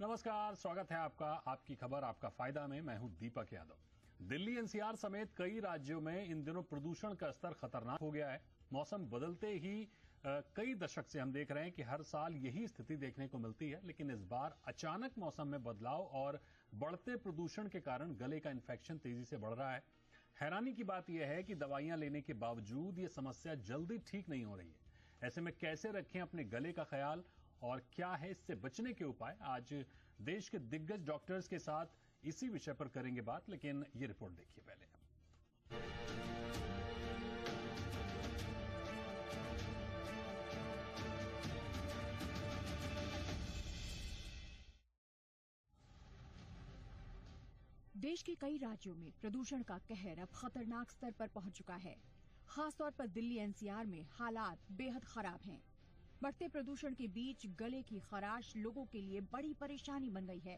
नमस्कार, स्वागत है आपका आपकी खबर आपका फायदा में। मैं हूं दीपक यादव। दिल्ली एनसीआर समेत कई राज्यों में इन दिनों प्रदूषण का स्तर खतरनाक हो गया है। मौसम बदलते ही कई दशक से हम देख रहे हैं कि हर साल यही स्थिति देखने को मिलती है, लेकिन इस बार अचानक मौसम में बदलाव और बढ़ते प्रदूषण के कारण गले का इन्फेक्शन तेजी से बढ़ रहा है। हैरानी की बात यह है कि दवाइयां लेने के बावजूद ये समस्या जल्दी ठीक नहीं हो रही है। ऐसे में कैसे रखें अपने गले का ख्याल और क्या है इससे बचने के उपाय, आज देश के दिग्गज डॉक्टर्स के साथ इसी विषय पर करेंगे बात। लेकिन ये रिपोर्ट देखिए पहले। देश के कई राज्यों में प्रदूषण का कहर अब खतरनाक स्तर पर पहुंच चुका है। खासतौर पर दिल्ली एनसीआर में हालात बेहद खराब हैं। बढ़ते प्रदूषण के बीच गले की खराश लोगों के लिए बड़ी परेशानी बन गई है।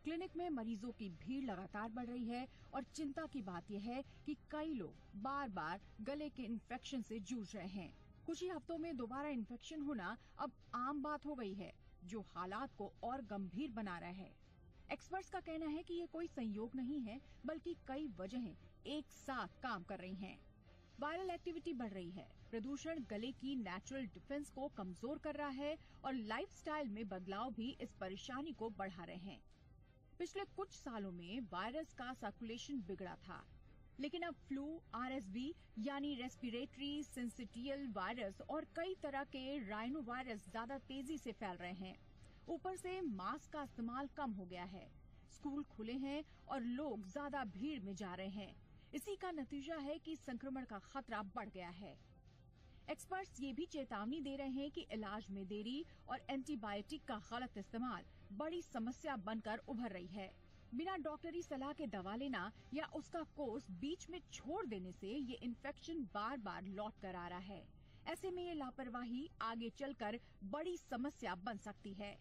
क्लिनिक में मरीजों की भीड़ लगातार बढ़ रही है और चिंता की बात यह है कि कई लोग बार बार गले के इन्फेक्शन से जूझ रहे हैं। कुछ ही हफ्तों में दोबारा इन्फेक्शन होना अब आम बात हो गई है, जो हालात को और गंभीर बना रहा है। एक्सपर्ट्स का कहना है कि ये कोई संयोग नहीं है, बल्कि कई वजहें एक साथ काम कर रही हैं। वायरल एक्टिविटी बढ़ रही है, प्रदूषण गले की नेचुरल डिफेंस को कमजोर कर रहा है और लाइफस्टाइल में बदलाव भी इस परेशानी को बढ़ा रहे हैं। पिछले कुछ सालों में वायरस का सर्कुलेशन बिगड़ा था, लेकिन अब फ्लू, आरएसवी यानी रेस्पिरेटरी सिंसिटियल वायरस और कई तरह के राइनो वायरस ज्यादा तेजी से फैल रहे हैं। ऊपर से मास्क का इस्तेमाल कम हो गया है, स्कूल खुले हैं और लोग ज्यादा भीड़ में जा रहे हैं। इसी का नतीजा है कि संक्रमण का खतरा बढ़ गया है। एक्सपर्ट्स ये भी चेतावनी दे रहे हैं कि इलाज में देरी और एंटीबायोटिक का गलत इस्तेमाल बड़ी समस्या बनकर उभर रही है। बिना डॉक्टरी सलाह के दवा लेना या उसका कोर्स बीच में छोड़ देने से ये इन्फेक्शन बार बार लौट कर आ रहा है। ऐसे में ये लापरवाही आगे चलकर बड़ी समस्या बन सकती है।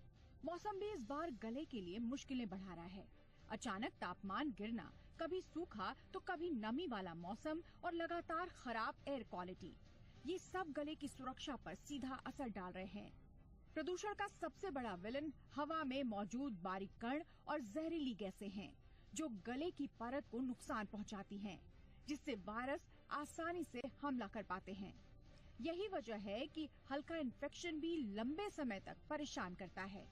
मौसम भी इस बार गले के लिए मुश्किलें बढ़ा रहा है। अचानक तापमान गिरना, कभी सूखा तो कभी नमी वाला मौसम और लगातार खराब एयर क्वालिटी, ये सब गले की सुरक्षा पर सीधा असर डाल रहे हैं। प्रदूषण का सबसे बड़ा विलन हवा में मौजूद बारीक कण और जहरीली गैसें हैं, जो गले की परत को नुकसान पहुंचाती हैं, जिससे वायरस आसानी से हमला कर पाते हैं। यही वजह है कि हल्का इन्फेक्शन भी लंबे समय तक परेशान करता है।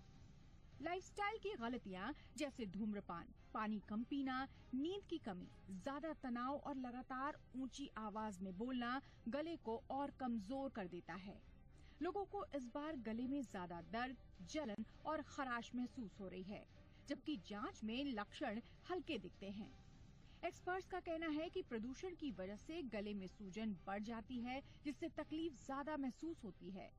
लाइफस्टाइल की गलतियां जैसे धूम्रपान, पानी कम पीना, नींद की कमी, ज्यादा तनाव और लगातार ऊंची आवाज में बोलना गले को और कमजोर कर देता है। लोगों को इस बार गले में ज्यादा दर्द, जलन और खराश महसूस हो रही है, जबकि जांच में लक्षण हल्के दिखते हैं। एक्सपर्ट्स का कहना है कि प्रदूषण की वजह से गले में सूजन बढ़ जाती है, जिससे तकलीफ ज्यादा महसूस होती है।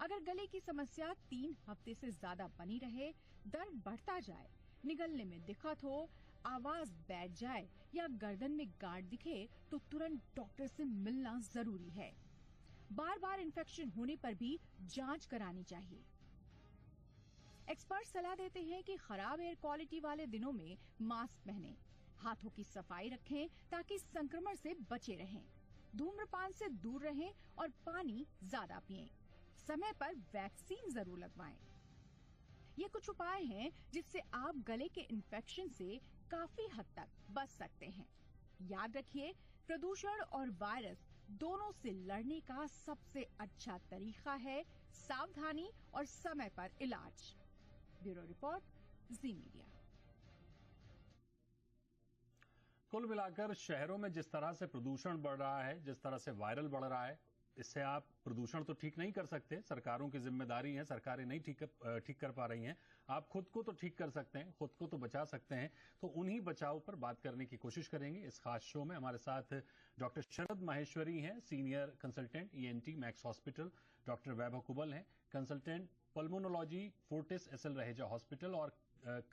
अगर गले की समस्या 3 हफ्ते से ज्यादा बनी रहे, दर्द बढ़ता जाए, निगलने में दिक्कत हो, आवाज बैठ जाए या गर्दन में गांठ दिखे, तो तुरंत डॉक्टर से मिलना जरूरी है। बार बार इन्फेक्शन होने पर भी जांच करानी चाहिए। एक्सपर्ट सलाह देते हैं कि खराब एयर क्वालिटी वाले दिनों में मास्क पहनें, हाथों की सफाई रखें ताकि संक्रमण से बचे रहें, धूम्रपान से दूर रहें और पानी ज्यादा पिएं। समय पर वैक्सीन जरूर लगवाएं। ये कुछ उपाय हैं जिससे आप गले के इन्फेक्शन से काफी हद तक बच सकते हैं। याद रखिए, प्रदूषण और वायरस दोनों से लड़ने का सबसे अच्छा तरीका है सावधानी और समय पर इलाज। ब्यूरो रिपोर्ट, जी मीडिया। कुल मिलाकर शहरों में जिस तरह से प्रदूषण बढ़ रहा है, जिस तरह से वायरल बढ़ रहा है, इससे आप प्रदूषण तो ठीक नहीं कर सकते, सरकारों की जिम्मेदारी है, सरकारें नहीं ठीक कर पा रही हैं। आप खुद को तो ठीक कर सकते हैं, खुद को तो बचा सकते हैं। तो उन्हीं बचाव पर बात करने की कोशिश करेंगे इस खास शो में। हमारे साथ डॉक्टर शरद माहेश्वरी हैं, senior consultant ENT Max hospital, doctor Vaibhav Kubal हैं, consultant pulmonology Fortis SL Raheja hospital, और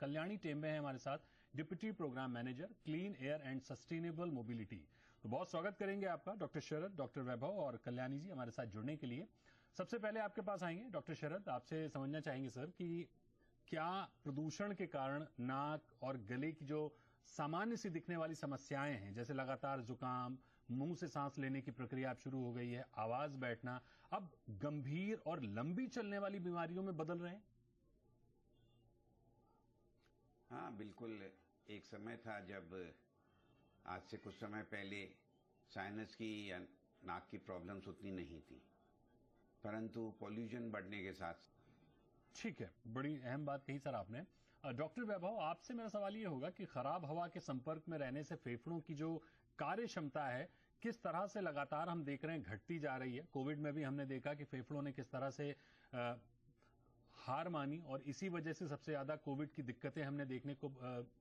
कल्याणी टेम्बे हैं हमारे साथ, deputy programme manager, clean air and sustainable mobility. तो बहुत स्वागत करेंगे आपका डॉक्टर शरद, डॉक्टर वैभव और कल्याणी जी हमारे साथ जुड़ने के लिए। सबसे पहले आपके पास आएंगे डॉक्टर शरद, आपसे समझना चाहेंगे सर कि क्या प्रदूषण के कारण नाक और गले की जो सामान्य सी दिखने वाली समस्याएं हैं, जैसे लगातार जुकाम, मुंह से सांस लेने की प्रक्रिया अब शुरू हो गई है, आवाज बैठना, अब गंभीर और लंबी चलने वाली बीमारियों में बदल रहे हैं? हाँ, बिल्कुल। एक समय था जब आज से कुछ समय पहले साइनस की या नाक की प्रॉब्लम्स उतनी नहीं थी, परंतु पॉल्यूशन बढ़ने के साथ। ठीक है, बड़ी अहम बात कही सर आपने। डॉक्टर वैभव, आपसे मेरा सवाल ये होगा कि खराब हवा के संपर्क में रहने से फेफड़ों की जो कार्य क्षमता है किस तरह से लगातार हम देख रहे हैं घटती जा रही है। कोविड में भी हमने देखा कि फेफड़ों ने किस तरह से हार मानी और इसी वजह से सबसे ज्यादा कोविड की दिक्कतें हमने देखने को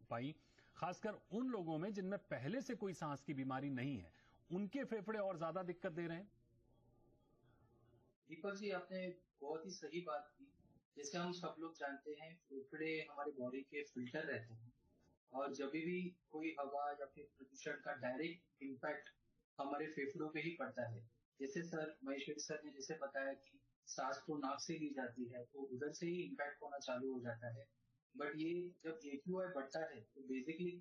पाई, खासकर उन लोगों में जिनमें पहले से कोई सांस की बीमारी नहीं है, उनके फेफड़े और ज्यादा दिक्कत दे रहे हैं। दीपक जी, आपने बहुत ही सही बात की। जैसे हम सब लोग जानते हैं, फेफड़े हमारे बॉडी के फिल्टर रहते हैं और जब भी कोई हवा या फिर प्रदूषण का डायरेक्ट इम्पैक्ट हमारे फेफड़ों पे ही पड़ता है। जैसे सर महेश्वरी सर ने जैसे बताया कि सांस तो नाक से ली जाती है, तो उधर से ही इम्पैक्ट होना चालू हो जाता है। बट ये जब AQI बढ़ता है तो बेसिकली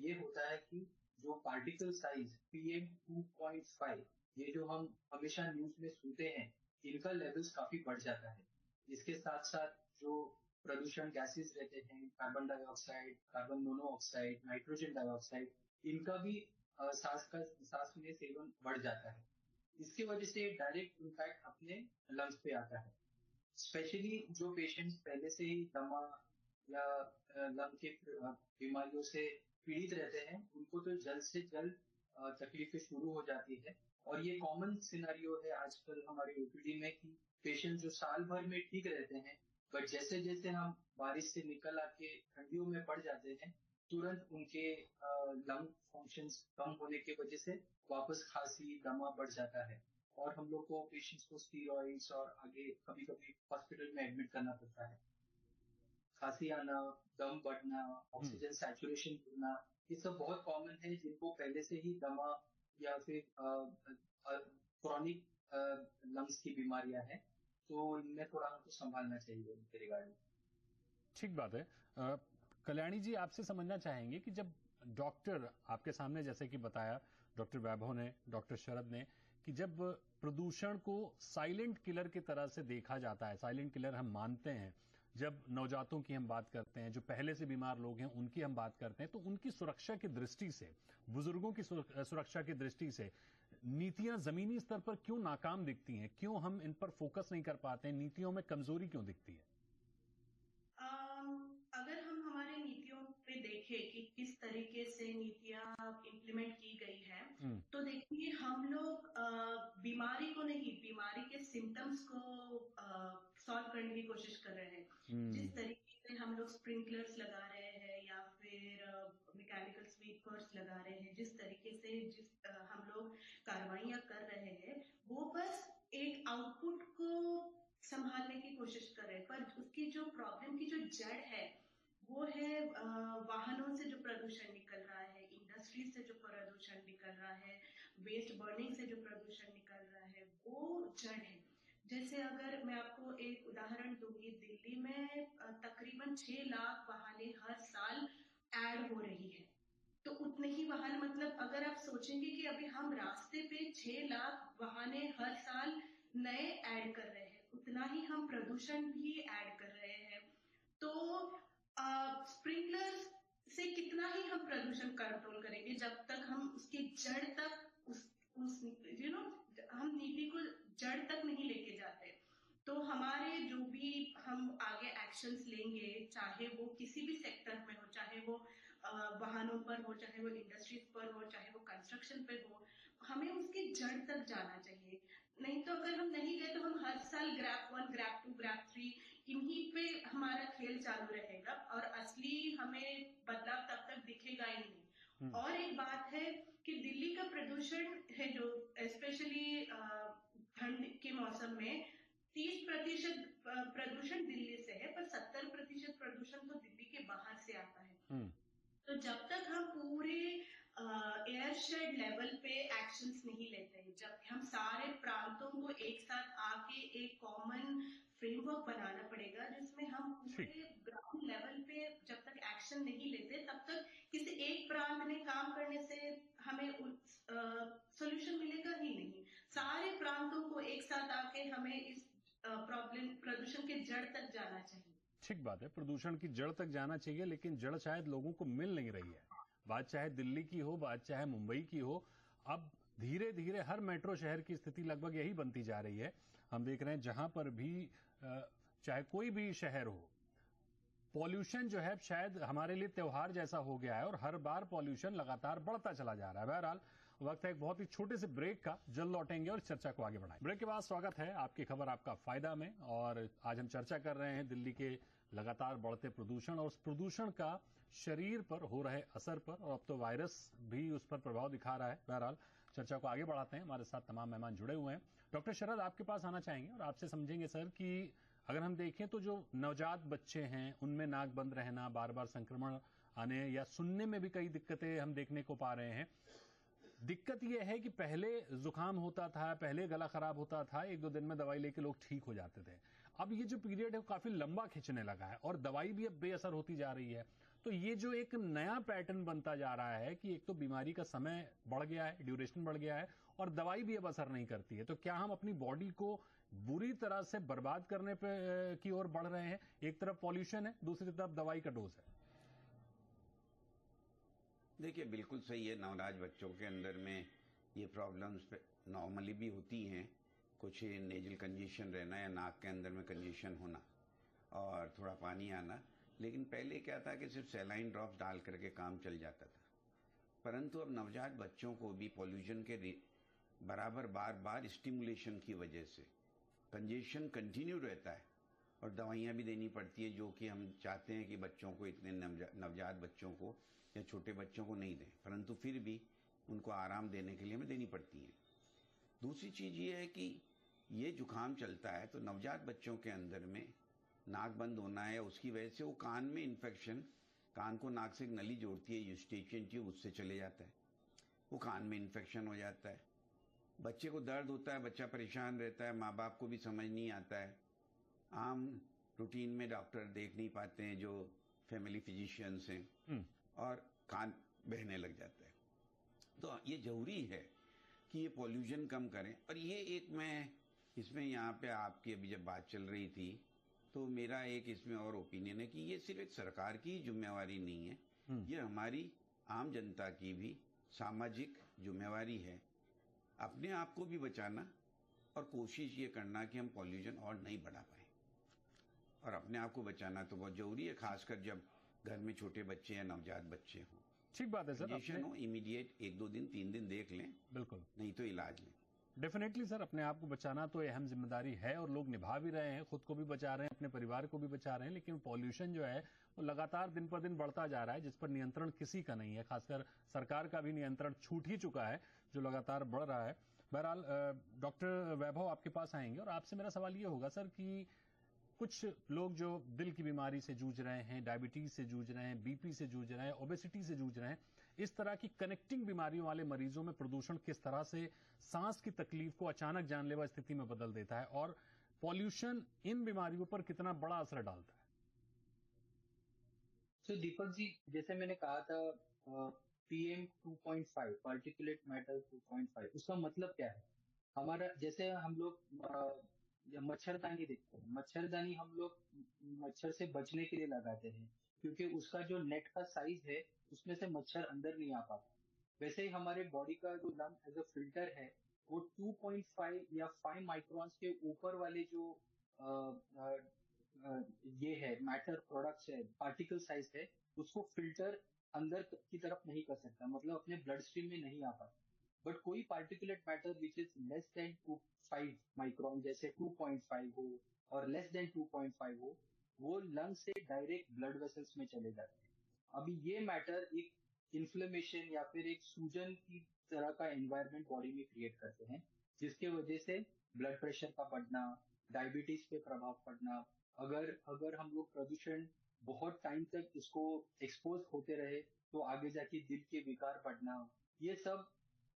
ये होता है कि जो पार्टिकल साइज PM2.5, ये जो हम हमेशा न्यूज में सुनते हैं, इनका लेवल्स काफी बढ़ जाता है। इसके साथ साथ जो प्रदूषण गैसेस रहते हैं, carbon dioxide, carbon monoxide, nitrogen dioxide, इनका भी सांस में सेवन बढ़ जाता है। इसकी वजह से डायरेक्ट इम्पैक्ट अपने लंग्स पे आता है। स्पेशली जो पेशेंट्स पहले से ही दमा या लंग के बीमारियों से पीड़ित रहते हैं, उनको तो जल्द से जल्द तकलीफें शुरू हो जाती है। और ये कॉमन सिनेरियो है आजकल हमारे OPD में कि पेशेंट जो साल भर में ठीक रहते हैं, बट जैसे जैसे हम बारिश से निकल आके ठंडियों में पड़ जाते हैं, तुरंत उनके लंग फंक्शंस कम होने की वजह से वापस खांसी दमा बढ़ जाता है और हम लोग को पेशेंट्स को स्टीरॉइड्स और आगे कभी कभी हॉस्पिटल में एडमिट करना पड़ता है। खांसी आना, दम बढ़ना, ऑक्सीजन सैचुरेशन गिरना, ये सब बहुत कॉमन है जिनको पहले से ही दमा या फिर क्रॉनिक लंग्स की बीमारियां हैं, तो इनमें थोड़ा हमको संभालना चाहिए इनके रिगार्डिंग। ठीक बात है। कल्याणी जी, आपसे समझना चाहेंगे कि जब डॉक्टर आपके सामने, जैसे कि बताया डॉक्टर वैभव ने, डॉक्टर शरद ने, कि जब प्रदूषण को साइलेंट किलर की तरह से देखा जाता है, साइलेंट किलर हम मानते हैं, जब नवजातों की हम बात करते हैं, जो पहले से बीमार लोग हैं उनकी हम बात करते हैं, तो उनकी सुरक्षा की दृष्टि से, बुजुर्गों की सुरक्षा की दृष्टि से नीतियां जमीनी स्तर पर क्यों नाकाम दिखती हैं? क्यों हम इन पर फोकस नहीं कर पाते हैं? नीतियों में कमजोरी क्यों दिखती है? अगर हम हमारे नीतियों पे देखें कि किस तरीके से नीतियां इम्प्लीमेंट की गई है, तो देखिए हम लोग बीमारी को नहीं, बीमारी के सिम्टम्स को सॉल्व करने की कोशिश कर रहे हैं। जिस तरीके से हम लोग स्प्रिंकलर्स लगा रहे हैं या फिर मैकेनिकल स्वीपर्स लगा रहे हैं, जिस तरीके से हम लोग कार्रवाइयां कर रहे हैं, वो बस एक आउटपुट को संभालने की कोशिश कर रहे हैं, पर उसकी जो प्रॉब्लम की जो जड़ है वो है वाहनों से जो प्रदूषण निकल रहा है, इंडस्ट्री से जो प्रदूषण निकल रहा है, वेस्ट बर्निंग से जो प्रदूषण निकल रहा है, वो जड़ है। जैसे अगर मैं आपको एक उदाहरण दूंगी, दिल्ली में तकरीबन 6 लाख वाहनें हर साल ऐड हो रही है। तो उतने ही वाहन, मतलब अगर आप सोचेंगे कि अभी हम रास्ते पे 6 लाख वाहनें हर साल नए ऐड कर रहे हैं, उतना ही हम प्रदूषण भी ऐड कर रहे हैं। तो स्प्रिंकलर से कितना ही हम प्रदूषण कंट्रोल करेंगे जब तक हम उसकी जड़ तक उस हम नीति को जड़ तक नहीं लेके जाते। तो हमारे जो भी हम आगे एक्शंस लेंगे, चाहे वो किसी भी सेक्टर में हो, चाहे वो वाहनों पर हो, चाहे वो इंडस्ट्रीज पर हो, चाहे वो कंस्ट्रक्शन पे हो, हमें उसकी जड़ तक जाना चाहिए। नहीं तो अगर हम नहीं गए तो हम हर साल ग्रैप 1, ग्रैप 2, ग्रैप 3 इन्हीं पे हमारा खेल चालू रहेगा और असली हमें बदलाव तब तक दिखेगा ही नहीं। और एक बात है कि दिल्ली का प्रदूषण है जो स्पेशली ठंड के मौसम में 30% प्रदूषण दिल्ली से है, पर 70% प्रदूषण तो दिल्ली के बाहर से आता है। तो जब तक हम पूरे एयरशेड लेवल पे एक्शंस नहीं लेते हैं, जब हम सारे प्रांतों को एक साथ आके एक कॉमन फ्रेमवर्क बनाना पड़ेगा जिसमें हम पूरे ग्राउंड लेवल पे जब तक एक्शन नहीं लेते, तब तक किसी एक प्रांत में काम करने से हमें सोल्यूशन मिलेगा ही नहीं। सारे प्रांतों को एक साथ आके हमें इस प्रॉब्लम, प्रदूषण के जड़ तक जाना चाहिए। ठीक बात है, प्रदूषण की जड़ तक जाना चाहिए, लेकिन जड़ शायद लोगों को मिल नहीं रही है। बात चाहे दिल्ली की हो, बात चाहे मुंबई की हो, अब धीरे धीरे हर मेट्रो शहर की स्थिति लगभग यही बनती जा रही है। हम देख रहे हैं जहां पर भी चाहे कोई भी शहर हो, पॉल्यूशन जो है शायद हमारे लिए त्योहार जैसा हो गया है और हर बार पॉल्यूशन लगातार बढ़ता चला जा रहा है। बहरहाल वक्त है एक बहुत ही छोटे से ब्रेक का, जल्द लौटेंगे और चर्चा को आगे बढ़ाएंगे। ब्रेक के बाद स्वागत है आपकी खबर आपका फायदा में, और आज हम चर्चा कर रहे हैं दिल्ली के लगातार बढ़ते प्रदूषण और उस प्रदूषण का शरीर पर हो रहे असर पर, और अब तो वायरस भी उस पर प्रभाव दिखा रहा है। बहरहाल चर्चा को आगे बढ़ाते हैं, हमारे साथ तमाम मेहमान जुड़े हुए हैं। डॉक्टर शरद आपके पास आना चाहेंगे और आपसे समझेंगे सर कि अगर हम देखें तो जो नवजात बच्चे हैं उनमें नाक बंद रहना, बार बार संक्रमण आने या सुनने में भी कई दिक्कतें हम देखने को पा रहे हैं। दिक्कत यह है कि पहले जुकाम होता था, पहले गला खराब होता था, 1-2 दिन में दवाई लेके लोग ठीक हो जाते थे। अब ये जो पीरियड है वो काफी लंबा खिंचने लगा है और दवाई भी अब बेअसर होती जा रही है। तो ये जो एक नया पैटर्न बनता जा रहा है कि एक तो बीमारी का समय बढ़ गया है, ड्यूरेशन बढ़ गया है, और दवाई भी अब असर नहीं करती है, तो क्या हम अपनी बॉडी को बुरी तरह से बर्बाद करने पे की ओर बढ़ रहे हैं? एक तरफ पॉल्यूशन है, दूसरी तरफ दवाई का डोज है। देखिए, बिल्कुल सही है। नवजात बच्चों के अंदर में ये प्रॉब्लम्स नॉर्मली भी होती हैं, कुछ नेजल कंजेशन रहना या नाक के अंदर में कंजेशन होना और थोड़ा पानी आना। लेकिन पहले क्या था कि सिर्फ सैलाइन ड्रॉप्स डाल करके काम चल जाता था, परंतु अब नवजात बच्चों को भी पॉल्यूशन के बराबर बार बार स्टिमुलेशन की वजह से कंजेशन कंटिन्यू रहता है और दवाइयाँ भी देनी पड़ती है, जो कि हम चाहते हैं कि बच्चों को, इतने नवजात बच्चों को या छोटे बच्चों को नहीं दें, परंतु फिर भी उनको आराम देने के लिए हमें देनी पड़ती है। दूसरी चीज़ ये है कि ये जुकाम चलता है तो नवजात बच्चों के अंदर में नाक बंद होना है, उसकी वजह से वो कान में इन्फेक्शन, कान को नाक से एक नली जोड़ती है यूस्टेचियन ट्यूब, उससे चले जाता है, वो कान में इन्फेक्शन हो जाता है। बच्चे को दर्द होता है, बच्चा परेशान रहता है, माँ बाप को भी समझ नहीं आता है। आम रूटीन में डॉक्टर देख नहीं पाते हैं जो फैमिली फिजिशियंस हैं, और कान बहने लग जाता है। तो ये जरूरी है कि ये पॉल्यूशन कम करें। और ये एक, मैं इसमें यहाँ पे आपकी अभी जब बात चल रही थी तो मेरा एक इसमें और ओपिनियन है कि ये सिर्फ एक सरकार की जिम्मेवारी नहीं है, ये हमारी आम जनता की भी सामाजिक जिम्मेवारी है, अपने आप को भी बचाना और कोशिश ये करना कि हम पॉल्यूशन और नहीं बढ़ा पाए। और अपने आप को बचाना तो बहुत जरूरी है, खासकर जब घर में छोटे बच्चे या नवजात बच्चे हों। ठीक बात है सर, हो इमीडिएट 1-2 दिन 3 दिन देख लें, बिल्कुल, नहीं तो इलाज लें। डेफिनेटली सर, अपने आप को बचाना तो अहम जिम्मेदारी है और लोग निभा भी रहे हैं, खुद को भी बचा रहे हैं, अपने परिवार को भी बचा रहे हैं, लेकिन पॉल्यूशन जो है वो लगातार दिन पर दिन बढ़ता जा रहा है, जिस पर नियंत्रण किसी का नहीं है, खासकर सरकार का भी नियंत्रण छूट ही चुका है, जो लगातार बढ़ रहा है। बहरहाल डॉक्टर वैभव आपके पास आएंगे और आपसे मेरा सवाल ये होगा सर कि कुछ लोग जो दिल की बीमारी से जूझ रहे हैं, डायबिटीज से जूझ रहे हैं, बीपी से जूझ रहे हैं, ओबेसिटी से जूझ रहे हैं, इस तरह की कनेक्टिंग बीमारियों वाले मरीजों में प्रदूषण किस तरह से सांस की तकलीफ को अचानक जानलेवा स्थिति में बदल देता है और पॉल्यूशन इन बीमारियों पर कितना बड़ा असर डालता है? तो दीपक जी, जैसे मैंने कहा था, PM 2.5, पार्टिकुलेट मैटर 2.5, उसका मतलब क्या है? हमारा, जैसे हम लोग मच्छरदानी देखते हैं, मच्छरदानी हम लोग मच्छर से बचने के लिए लगाते हैं, क्योंकि उसका जो नेट का साइज है उसमें से मच्छर अंदर नहीं आ पाता। वैसे ही हमारे बॉडी का जो लंग एज अ फिल्टर है, वो 2.5 या 5 माइक्रोन्स के ऊपर वाले जो ये है मैटर प्रोडक्ट्स है, पार्टिकल साइज है, उसको फिल्टर अंदर की तरफ नहीं कर सकता, मतलब अपने ब्लड स्ट्रीम में नहीं आ पाता। बट कोई particulate matter which is less than 5 micron, जैसे 2.5 हो और लेस देन 2.5 हो, वो लंग से डायरेक्ट ब्लड वेसल्स में चले जाते हैं। अभी ये मैटर एक इन्फ्लेमेशन या फिर एक सूजन की तरह का एनवायरनमेंट बॉडी में क्रिएट करते हैं, जिसके वजह से ब्लड प्रेशर का बढ़ना, डायबिटीज पे प्रभाव पड़ना, अगर हम लोग प्रदूषण बहुत टाइम तक इसको एक्सपोज होते रहे तो आगे जाके दिल के विकार बढ़ना, ये सब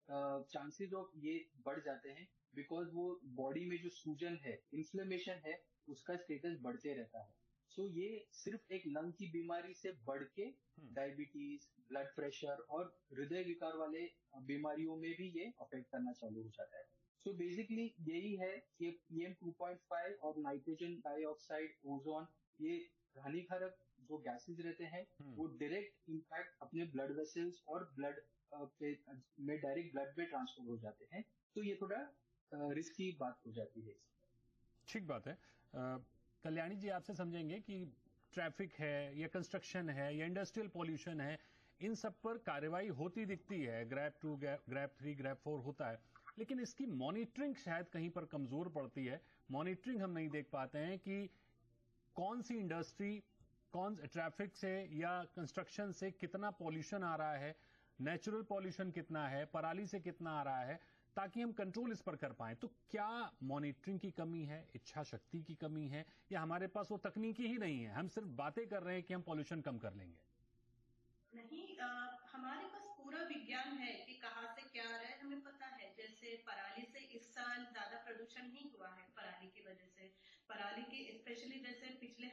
चांसेस ऑफ ये बढ़ जाते हैं, बिकॉज वो बॉडी में जो सूजन है, इन्फ्लेमेशन है, उसका स्टेटस बढ़ते रहता है। सो ये सिर्फ एक लंग की बीमारी से बढ़ के डायबिटीज, ब्लड प्रेशर और हृदय विकार वाले बीमारियों में भी ये अफेक्ट करना चालू हो जाता है। सो बेसिकली यही है कि PM 2.5 और नाइट्रोजन डाइऑक्साइड, ओजोन, ये हानिकारक जो गैसेज रहते हैं वो डायरेक्ट इम्पैक्ट अपने ब्लड वेसल्स और ब्लड में डायरेक्ट ब्लड में ट्रांसफर हो जाते हैं, तो ये थोड़ा रिस्की बात हो जाती है। ठीक बात है। कल्याणी जी आपसे समझेंगे कि ट्रैफिक है या कंस्ट्रक्शन है या इंडस्ट्रियल पॉल्यूशन है, इन सब पर कार्रवाई होती दिखती है, ग्रैब 2, ग्रैब 3, ग्रैब 4 होता है, लेकिन इसकी मॉनिटरिंग शायद कहीं पर कमजोर पड़ती है। मॉनिटरिंग हम नहीं देख पाते हैं कि कौन सी इंडस्ट्री कौन ट्रैफिक से या कंस्ट्रक्शन से कितना पॉल्यूशन आ रहा है, नेचुरल पॉल्यूशन कितना है, पराली से कितना आ रहा है, ताकि हम कंट्रोल इस पर कर पाएं। तो क्या मॉनिटरिंग की कमी है, इच्छा शक्ति की कमी है, या हमारे पास वो तकनीकी ही नहीं है, हम सिर्फ बातें कर रहे हैं कि हम पॉल्यूशन कम कर लेंगे? नहीं, हमारे पास पूरा विज्ञान है कि कहाँ से क्या आ रहा है, हमें पता है। जैसे पराली से इस साल ज्यादा प्रदूषण नहीं हुआ है, पराली की वजह से। पराली की स्पेशली जैसे पिछले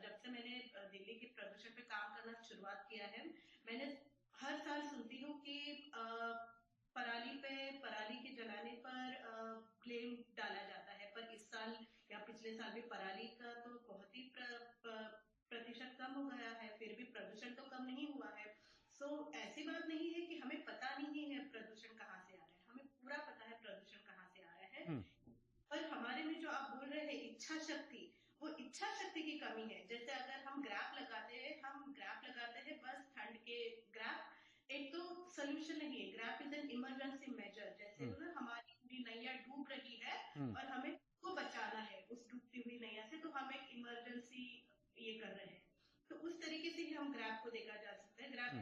जब से मैंने दिल्ली के प्रदूषण पे काम करना शुरुआत किया है, मैंने हर साल सुनती हूँ कि पराली के जलाने पर ब्लेम डाला जाता है, पर इस साल या पिछले साल भी पराली का तो बहुत ही प्रतिशत कम हो गया है, फिर भी प्रदूषण तो कम नहीं हुआ है। सो ऐसी बात नहीं है कि हमें पता नहीं है प्रदूषण कहाँ से आ रहा है, हमें पूरा पता है प्रदूषण कहाँ से आ रहा है। पर हमारे में जो आप बोल रहे हैं इच्छा शक्ति, वो इच्छा शक्ति की कमी है। जैसे अगर हम ग्रैप लगाते हैं बस ठंड के ग्रैप, एक तो सोल्यूशन नहीं है। GRAP is an emergency measure, जैसे ना हमारी पूरी नैया डूब रही है और हमें को बचाना है उस डूबती हुई नैया से, तो हम एक इमरजेंसी ये कर रहे हैं। तो उस तरीके से ही हम ग्रैप को देखा जा सकता है। GRAP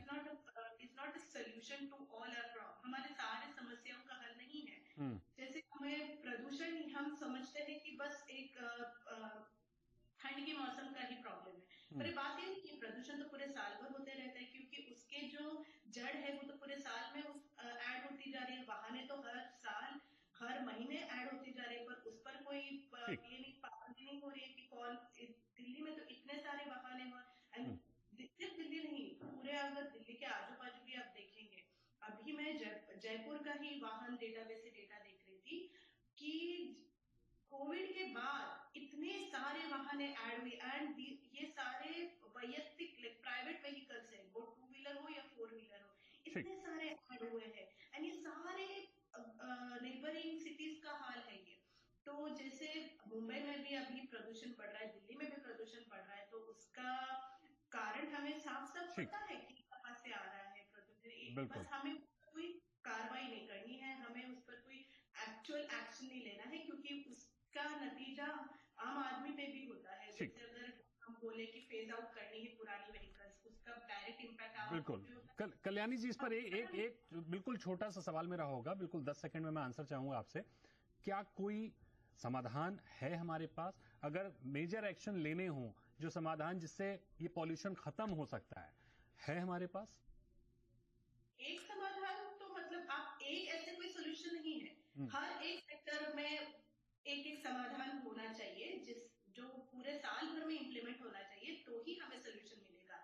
is not a solution to all our problem, हमारे सारे समस्याओं का हल नहीं है। जैसे हमें प्रदूषण हम समझते हैं कि बस एक ठंड के मौसम का ही प्रॉब्लम है, पर बात ये नहीं कि प्रदूषण तो पूरे साल भर होते रहते हैं, क्योंकि उसके जो जड़ है वो तो पूरे साल में ऐड होती जा रही है। वाहने तो हर साल हर महीने ऐड होती जा रही है, पर उस पर कोई ये नहीं पाबंदी नहीं हो रही है कि कौन। दिल्ली में तो इतने सारे वाहन हैं, सिर्फ दिल्ली नहीं, पूरे अगर दिल्ली के आजू बाजू भी आप देखेंगे। अभी मैं जयपुर का ही वाहन डेटाबेस से डेटा देख रही थी कि कोविड के बाद इतने सारे वाहन ऐड हुए, एंड ये सारे वैयक्तिक प्राइवेट व्हीकल्स है, वो 2 व्हीलर हो या 4 व्हीलर हो, इतने सारे ऐड हुए हैं। एंड ये सारे नेबरिंग सिटीज का हाल है ये। तो जैसे मुंबई में भी अभी प्रदूषण बढ़ रहा है, दिल्ली में भी प्रदूषण बढ़ रहा है, तो उसका कारण हमें साफ साफ पता है कि कहाँ से आ रहा है प्रदूषण। बस हमें कोई कार्रवाई नहीं करनी है, हमें उस पर कोई एक्चुअल एक्शन नहीं लेना है, क्योंकि उसका नतीजा आम आदमी पे भी होता है। जैसे अगर हम बोले कि फेज आउट करनी है पुरानी व्हीकल्स, उसका डायरेक्ट इम्पैक्ट आम आदमी पे होता है। कल्याणी जी, इस पर एक बिल्कुल छोटा सा सवाल मेरा होगा, बिल्कुल 10 सेकंड में मैं आंसर चाहूंगा आपसे। क्या कोई समाधान है हमारे पास, अगर मेजर एक्शन लेने हो, जो समाधान जिससे ये पॉल्यूशन खत्म हो सकता है हमारे पास? एक समाधान तो मतलब आप एक ऐसे कोई सोल्यूशन नहीं है। हर एक सेक्टर में एक एक समाधान होना चाहिए, जो पूरे साल भर में इम्प्लीमेंट होना चाहिए, तो ही हमें सोल्यूशन मिलेगा।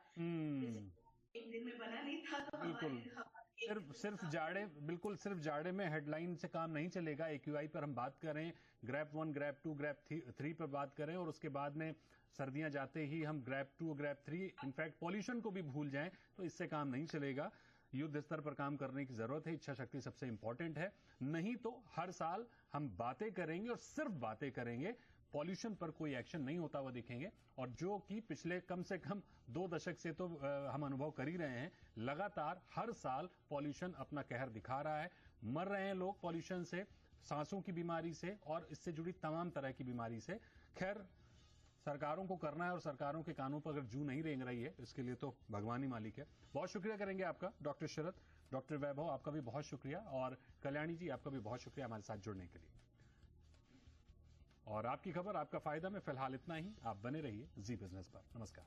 एक दिन में बना नहीं था तो सिर्फ जाड़े में हेडलाइन से काम नहीं चलेगा। AQI पर हम बात करें, ग्रैप 1, ग्रैप 2, ग्रैप 3 पर बात करें, और उसके बाद में सर्दियां जाते ही हम ग्रैप 2, ग्रैप 3, इनफैक्ट पॉल्यूशन को भी भूल जाएं, तो इससे काम नहीं चलेगा। युद्ध स्तर पर काम करने की जरूरत है, इच्छा शक्ति सबसे इंपॉर्टेंट है। नहीं तो हर साल हम बातें करेंगे और सिर्फ बातें करेंगे, पॉल्यूशन पर कोई एक्शन नहीं होता हुआ दिखेंगे। और जो कि पिछले कम से कम 2 दशक से तो हम अनुभव कर ही रहे हैं, लगातार हर साल पॉल्यूशन अपना कहर दिखा रहा है। मर रहे हैं लोग पॉल्यूशन से, सांसों की बीमारी से और इससे जुड़ी तमाम तरह की बीमारी से। खैर, सरकारों को करना है, और सरकारों के कानों पर अगर जू नहीं रेंग रही है, इसके लिए तो भगवान ही मालिक है। बहुत शुक्रिया करेंगे आपका डॉक्टर शरद, डॉक्टर वैभव, आपका भी बहुत शुक्रिया, और कल्याणी जी आपका भी बहुत शुक्रिया हमारे साथ जुड़ने के लिए। और आपकी खबर, आपका फायदा में फिलहाल इतना ही। आप बने रहिए जी बिजनेस पर। नमस्कार।